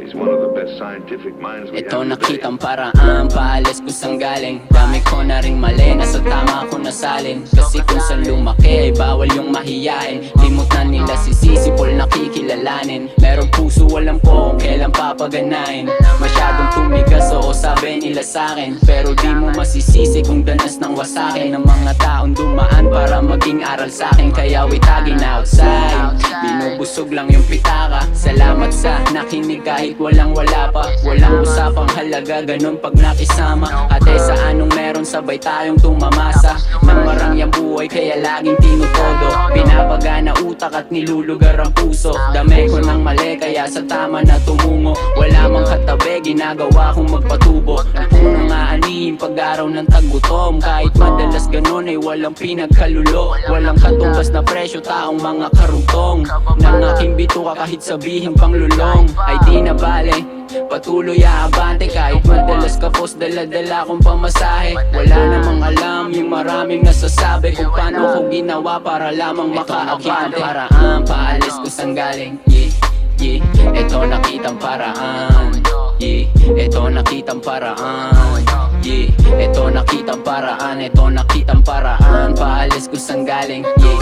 He's one of the best scientific minds we have Ito today. nakitang paraan, paalis ko sang galing. Dami ko na ring mali, nasa tama ko nasalin. Kasi kung saan lumaki ay bawal yung mahiyain. Limot na nila si Sisipol nakikilalanin. Merong puso alam ko kung kailan papaganahin. Masyadong tumigas oo sabi nila sa'kin. Pero di mo masisisi kung danas ng wasakin ng mga taong dumaan para maging aral sa'kin. Kaya witagin outside, binubusog lang yung pitaka. Salamat sa nakinig kahit walang wala pa. Walang usapang halaga, ganun pag nakisama. Ate sa anong meron sabay tayong tumamasa. Nang marangyang buhay kaya laging tinutodo. Pinapagana utak at nilulugar ang puso. Dami ko ng mali kaya sa tama na tumungo. Wala mang katabi, ginagawa kong magpatubo. Ang puno nga anihin pag-araw ng tagutom. Kahit madalas ganun ay walang pinagkalulo. Walang katumbas na presyo taong mga karugtong. Nang aking bituka kahit sabihin pang lulong ay di na bale, patuloy aabante. Kahit madalas kapos dala-dala kong pamasahe. Wala namang alam yung maraming nasasabi kung paano ko ginawa para lamang makaabante. Paraan, paalis ko sang galing. Yeah, ito nakitang paraan. Yeah, ito nakitang paraan. Yeah, ito nakitang paraan. Ito nakitang paraan, paalis ko sang galing. Yeah,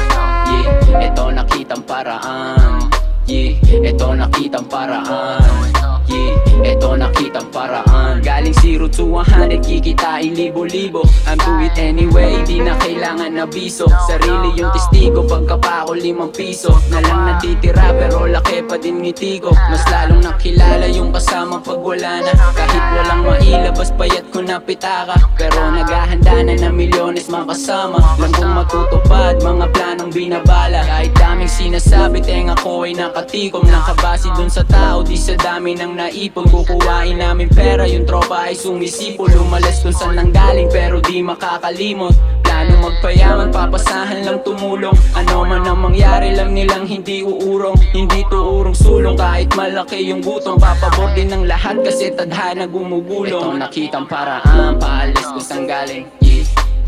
ito nakitang paraan. Yeah, ito nakitang paraan. Yeah, ito nakitang paraan. Galing 0 to 100, kikitain libo-libo. I'm do it anyway, di na kailangan na biso. Sarili yung testigo, pagkapako 5 piso na lang natitira pero laki pa din ngiti ko. Mas lalong nakilala yung kasama pag wala na. Kahit walang mailabas, payat ko na pitaka. Pero naghahanda na ng milyones makasama. Lang kung matutupad, mga planong binabala. Kahit daming sinasabi, tenga ko ay nakatikom. Nakabase dun sa tao, di sa dami ng naipon. Kukuhain namin pera, yung tropa ay sumisipol. Lumalas kung saan nanggaling pero di makakalimot. Plano magpayaman, papasahan lang tumulong. Ano man ang mangyari lang nilang hindi uurong. Hindi tuurong sulong kahit malaki yung gutom. Papabor din ng lahat kasi tadhana gumugulong. Ito nakitang paraan, paalis ko sang galing.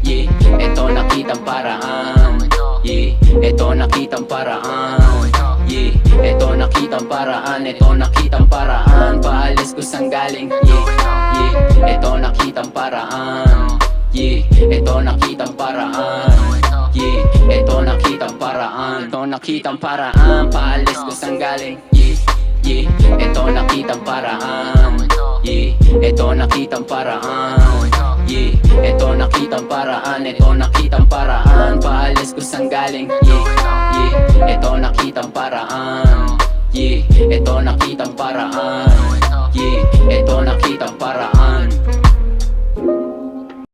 Yeah, ito nakitang paraan. Yeah, ito nakitang paraan. Yeah, ito nakitang paraan. Ito nakitang paraan, paalis ko sang galing. Yeah, ito nakitang paraan. Yeah, ito nakitang paraan. Yeah, ito nakitang paraan. Ito nakitang paraan, paalis ko sang galing. Yeah, ito nakitang paraan. Yeah, ito nakitang paraan. Yeah, ito nakitang paraan. Ito nakitang paraan, paalis ko sang galing. Yeah, ito nakitang paraan. Yeah, ito nakitang paraan.